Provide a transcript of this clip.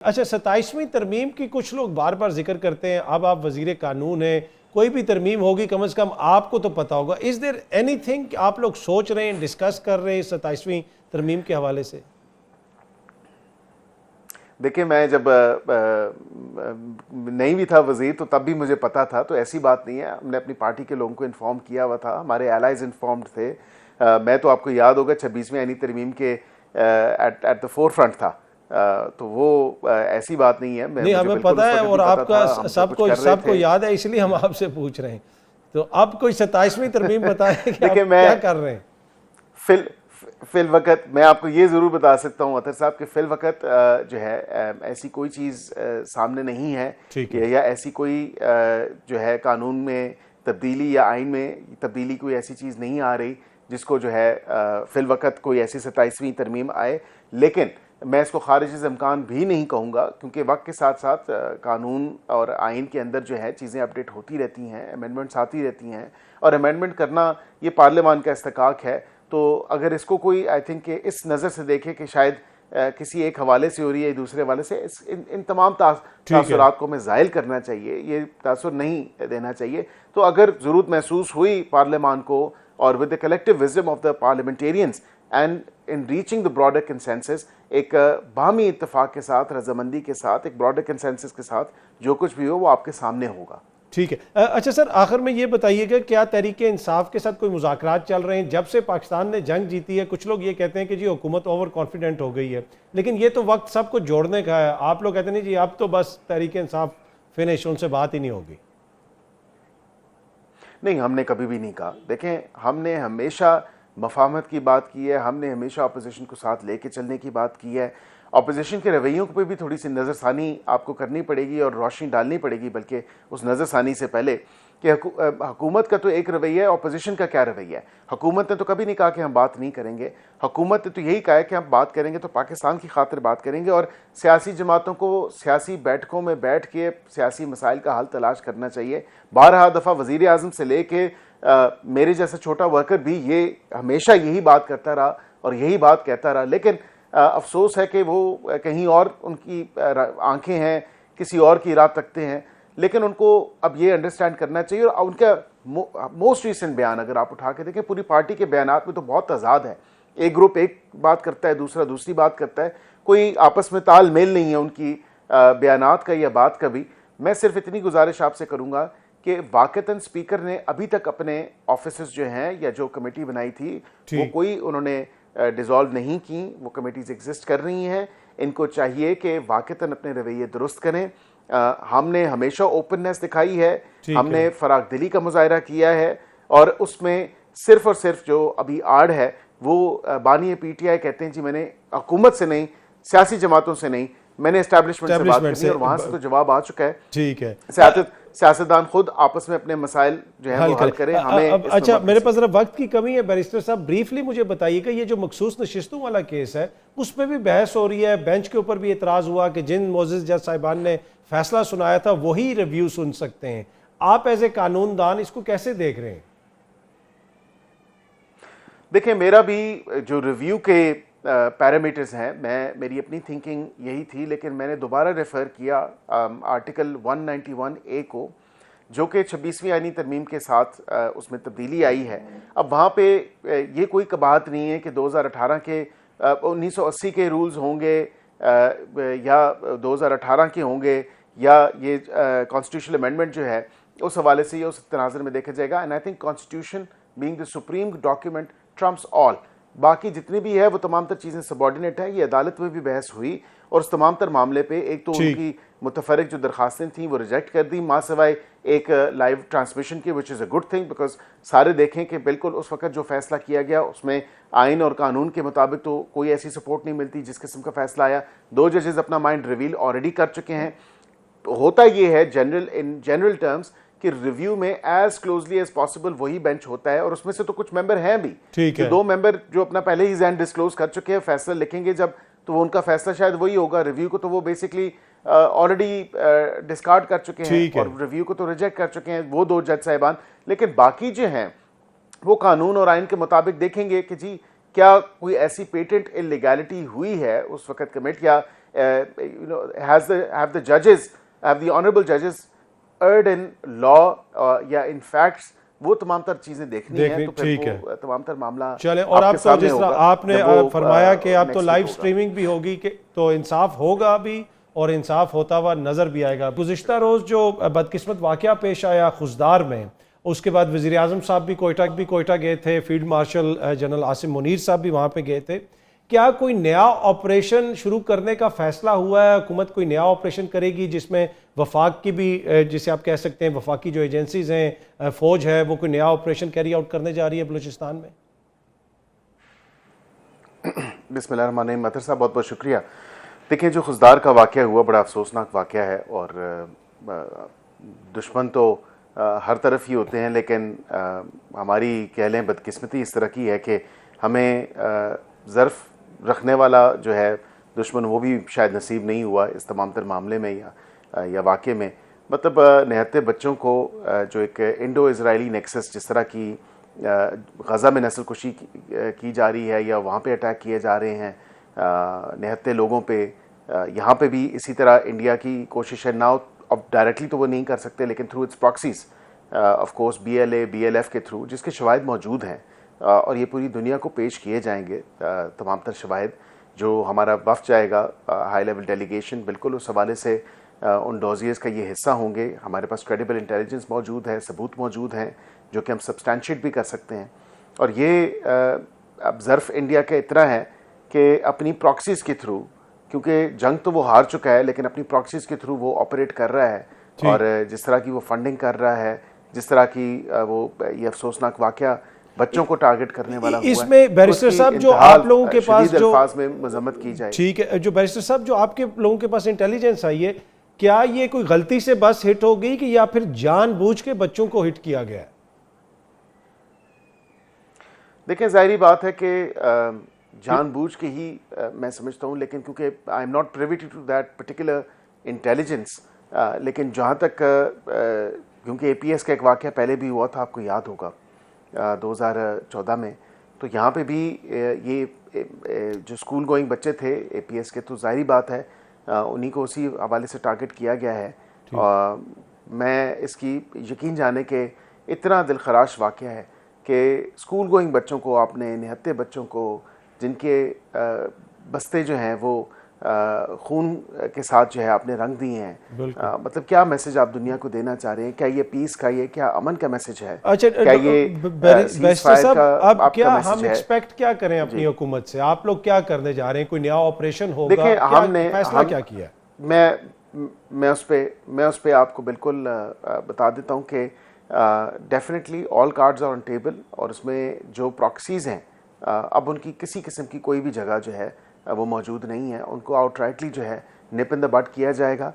अच्छा, 27वीं तरमीम की कुछ लोग बार बार जिक्र करते हैं, अब आप वजीर कानून हैं, कोई भी तरमीम होगी कम से कम आपको तो पता होगा। इज देयर एनीथिंग आप लोग सोच रहे हैं, डिस्कस कर रहे हैं 27वीं तरमीम के हवाले से? देखिए, मैं जब नहीं भी था वजीर तो तब भी मुझे पता था, तो ऐसी बात नहीं है। हमने अपनी पार्टी के लोगों को इन्फॉर्म किया हुआ था, हमारे एलाइज इन्फॉर्म्ड थे। मैं तो आपको याद होगा 26वीं आईनी तरमीम के एट द फोर फ्रंट था। तो वो ऐसी बात नहीं है। नहीं, मुझे हमें बिल्कुल पता उस है वक्त भी और पता आपका था, हम सब कुछ सबको कर रहे सबको थे। याद है, इसलिए हम आपसे पूछ रहे हैं। तो अब कोई 27वीं तरमीम बताएं कि आप देखिए, क्या मैं कर रहे हैं? फिल वक़्त मैं आपको ये ज़रूर बता सकता हूँ अतर साहब कि फिल वक़्त जो है ऐसी कोई चीज़ सामने नहीं है, ठीक है। या ऐसी कोई जो है कानून में तब्दीली या आइन में तब्दीली कोई ऐसी चीज़ नहीं आ रही जिसको जो है फिल वक़्त कोई ऐसी 27वीं तरमीम आए। लेकिन मैं इसको खारिज इम्कान भी नहीं कहूँगा, क्योंकि वक्त के साथ साथ कानून और आइन के अंदर जो है चीज़ें अपडेट होती रहती हैं, अमेंडमेंट्स आती रहती हैं, और अमेंडमेंट करना ये पार्लियामान का इस्तेकाक है। तो अगर इसको कोई आई थिंक इस नज़र से देखे कि शायद किसी एक हवाले से हो रही है, दूसरे हवाले से, इन तमाम तासुरात को हमें ज़ायल करना चाहिए, ये तासुर नहीं देना चाहिए। तो अगर ज़रूरत महसूस हुई पार्लियामान को, और with the collective wisdom of the parliamentarians and in reaching the broader consensus, एक बाहमी इत्तेफाक के साथ, रजामंदी के साथ, एक ब्रॉडर कंसेंसस के साथ जो कुछ भी हो वो आपके सामने होगा। ठीक है। अच्छा सर, आखिर में ये बताइएगा, क्या तहरीक इंसाफ के साथ कोई मुज़ाकरात चल रहे हैं? जब से पाकिस्तान ने जंग जीती है, कुछ लोग ये कहते हैं कि जी हुकूमत ओवर कॉन्फिडेंट हो गई है, लेकिन ये तो वक्त सबको जोड़ने का है। आप लोग कहते नहीं जी अब तो बस तहरीक इंसाफ फिनिश, उनसे बात ही नहीं होगी। नहीं, हमने कभी भी नहीं कहा। देखें, हमने हमेशा मफाहमत की बात की है, हमने हमेशा अपोजिशन को साथ लेके चलने की बात की है। अपोजिशन के रवैयों पे भी थोड़ी सी नज़रसानी आपको करनी पड़ेगी और रोशनी डालनी पड़ेगी, बल्कि उस नज़रसानी से पहले, कि हुकूमत का तो एक रवैया है, अपोजिशन का क्या रवैया है। हुकूमत ने तो कभी नहीं कहा कि हम बात नहीं करेंगे। हुकूमत ने तो यही कहा है कि हम बात करेंगे तो पाकिस्तान की खातिर बात करेंगे, और सियासी जमातों को सियासी बैठकों में बैठ के सियासी मसाइल का हल तलाश करना चाहिए। 12 दफ़ा वज़ीर आज़म से लेके मेरे जैसा छोटा वर्कर भी ये हमेशा यही बात करता रहा और यही बात कहता रहा। लेकिन अफसोस है कि वो कहीं और उनकी आंखें हैं, किसी और की राह तकते हैं। लेकिन उनको अब ये अंडरस्टैंड करना चाहिए। और उनका मोस्ट रिसेंट बयान अगर आप उठा के देखें, पूरी पार्टी के बयानात में तो बहुत तजाद है। एक ग्रुप एक बात करता है, दूसरा दूसरी बात करता है, कोई आपस में तालमेल नहीं है उनकी बयानात का या बात का भी। मैं सिर्फ इतनी गुजारिश आपसे करूँगा कि वाकतन स्पीकर ने अभी तक अपने ऑफिस जो हैं या जो कमेटी बनाई थी वो कोई उन्होंने डिसॉल्व नहीं की। वो कमेटीज एग्जिस्ट कर रही हैं। इनको चाहिए कि वाकतन अपने रवैये दुरुस्त करें। हमने हमेशा ओपननेस दिखाई है, हमने फराग दिली का मुजाहरा किया है, और उसमें सिर्फ और सिर्फ जो अभी आड़ है वो बानी पीटीआई कहते हैं जी मैंने हुकूमत से नहीं, सियासी जमातों से नहीं, मैंने एस्टैब्लिशमेंट से बात करनी, और वहां से तो जवाब आ चुका है। ठीक है, सियासतदान खुद आपस में अपने मसाइल जो है वो हल करें। हमें अच्छा, मेरे पास जरा वक्त की कमी है बैरिस्टर साहब, ब्रीफली मुझे बताइएगा, ये जो मखसूस नशिस्तों वाला केस है उस पर भी बहस हो रही है, बेंच के ऊपर भी एतराज़ हुआ कि जिन मोअज़्ज़िज़ जज साहिबान ने फैसला सुनाया था वही रिव्यू सुन सकते हैं। आप एज ए कानूनदान इसको कैसे देख रहे हैं? देखिए, मेरा भी जो रिव्यू के पैरामीटर्स हैं, मेरी अपनी थिंकिंग यही थी, लेकिन मैंने दोबारा रेफ़र किया आर्टिकल 191A को, जो कि 26वीं आईनी तरमीम के साथ उसमें तब्दीली आई है। अब वहाँ पे ये कोई कबाहत नहीं है कि 2018 के 1980 के रूल्स होंगे या 2018 के होंगे, या ये कॉन्स्टिट्यूशनल अमेंडमेंट जो है उस हवाले से ये उस तनाज़ुर में देखा जाएगा। And I think constitution being the supreme document Trump's all. बाकी जितनी भी है वो तमाम तर चीज़ें सबॉर्डिनेट है। ये अदालत में भी बहस हुई, और उस तमाम तर मामले पे एक तो उनकी मुतफरक जो दरखास्तें थी वो रिजेक्ट कर दी, माँ सिवाय एक लाइव ट्रांसमिशन की, which is a good thing, because सारे देखें कि बिल्कुल उस वक्त जो फैसला किया गया उसमें आइन और कानून के मुताबिक तो कोई ऐसी सपोर्ट नहीं मिलती जिस किस्म का फैसला आया। 2 जजेस अपना माइंड रिवील ऑलरेडी कर चुके हैं। होता ये है इन जनरल टर्म्स कि रिव्यू में एज क्लोजली एज पॉसिबल वही बेंच होता है, और उसमें से तो कुछ मेंबर हैं भी, कि 2 मेंबर जो अपना पहले ही जैन डिस्क्लोज कर चुके हैं, फैसला लिखेंगे जब तो वो उनका फैसला शायद वही होगा। रिव्यू को तो वो बेसिकली ऑलरेडी डिस्कार्ड कर चुके हैं, और रिव्यू को तो रिजेक्ट कर चुके हैं वो 2 जज साहिबान। लेकिन बाकी जो हैं वो कानून और आइन के मुताबिक देखेंगे कि जी क्या कोई ऐसी पेटेंट इलीगैलिटी हुई है उस वक्त कमिट, या have the judges, have the honorable judges erred in law या in facts, वो तमाम तर चीजें देखनी है, तो ठीक फिर है। वो तमाम तर मामला चले, और आपके अब तो सामने जिस तरह होगा आपने जब वो, फरमाया कि अब तो next लाइव week होगा। स्ट्रीमिंग भी होगी कि तो इंसाफ होगा भी और इंसाफ होता हुआ नजर भी आएगा। गुज़िश्ता रोज जो बदकिस्मत वाकया पेश आया खुजदार में, उसके बाद वज़ीर आज़म साहब भी कोयटा गए थे, field marshal general Asim Munir साहब भी वहाँ पे गए थे। क्या कोई नया ऑपरेशन शुरू करने का फैसला हुआ है? हुकूमत कोई नया ऑपरेशन करेगी जिसमें वफाक की भी, जिसे आप कह सकते हैं वफाकी जो एजेंसीज हैं, फौज है, वो कोई नया ऑपरेशन कैरी आउट करने जा रही है बलूचिस्तान में? बिस्मिल्लाहिर्रहमानिर्रहीम। अतर साहब बहुत बहुत शुक्रिया। देखिए, जो खुजदार का वाक़या हुआ बड़ा अफसोसनाक वाक़या है, और दुश्मन तो हर तरफ ही होते हैं, लेकिन हमारी कह लें बदकिस्मती इस तरह की है कि हमें ज़र्फ़ रखने वाला जो है दुश्मन, वो भी शायद नसीब नहीं हुआ इस तमाम तर मामले में या वाक़े में। मतलब निहत्ते बच्चों को जो एक इंडो इज़राइली नेक्सस जिस तरह की गज़ा में नस्ल कुशी की जा रही है या वहाँ पे अटैक किए जा रहे हैं निहत्ते लोगों पे, यहाँ पे भी इसी तरह इंडिया की कोशिश है ना। अब डायरेक्टली तो वो नहीं कर सकते, लेकिन through it's proxies, of course BLA BLF के थ्रू, जिसके शवाहिद मौजूद हैं, और ये पूरी दुनिया को पेश किए जाएंगे तमाम तर शवाहिद। जो हमारा वफ़द जाएगा, हाई लेवल डेलीगेशन, बिल्कुल उस हवाले से उन डॉजियर्स का ये हिस्सा होंगे। हमारे पास क्रेडिबल इंटेलिजेंस मौजूद है, सबूत मौजूद हैं जो कि हम सब्सटैंशिएट भी कर सकते हैं। और ये अब ज़र्फ़ इंडिया का इतना है कि अपनी प्रॉक्सीज़ के थ्रू, क्योंकि जंग तो वो हार चुका है, लेकिन अपनी प्रॉक्सीज़ के थ्रू वो ऑपरेट कर रहा है, और जिस तरह की वो फंडिंग कर रहा है, जिस तरह की वो ये अफसोसनाक वाक़या बच्चों को टारगेट करने वाला हुआ है, इसमें बैरिस्टर साहब जो आप लोगों के पास जो अल्फाज में मजम्मत की जाए। ठीक है, जो बैरिस्टर साहब जो आपके लोगों के पास इंटेलिजेंस आई है, क्या ये कोई गलती से बस हिट हो गई कि या फिर जानबूझ के बच्चों को हिट किया गया है? देखिए, जाहिर बात है कि जानबूझ के ही मैं समझता हूँ, लेकिन क्योंकि I am not privy to that particular intelligence, लेकिन जहाँ तक क्योंकि APS का एक वाक़या पहले भी हुआ था, आपको याद होगा 2014 में, तो यहाँ पे भी ये जो स्कूल गोइंग बच्चे थे APS के, तो जाहिर बात है उन्हीं को उसी हवाले से टारगेट किया गया है। मैं इसकी यकीन जाने के इतना दिलखराश वाक़या है कि स्कूल गोइंग बच्चों को आपने, निहत्ते बच्चों को, जिनके बस्ते जो हैं वो खून के साथ जो है आपने रंग दिए हैं, मतलब क्या मैसेज आप दुनिया को देना चाह रहे हैं? क्या ये पीस का, ये क्या अमन का मैसेज है? अच्छा, क्या ये बैरिस्टर साहब, अब क्या हम है? एक्सपेक्ट क्या करें अपनी हुकूमत से? आप लोग क्या करने जा रहे हैं? कोई नया ऑपरेशन होगा? देखिए, हमने फैसला क्या किया? मैं उस पे आपको बिल्कुल बता देता हूँ कि definitely all cards are on table, और उसमें जो प्रॉक्सीज हैं अब उनकी किसी किस्म की कोई भी जगह जो है वो मौजूद नहीं है। उनको आउटराइटली जो है निप इन द बड किया जाएगा,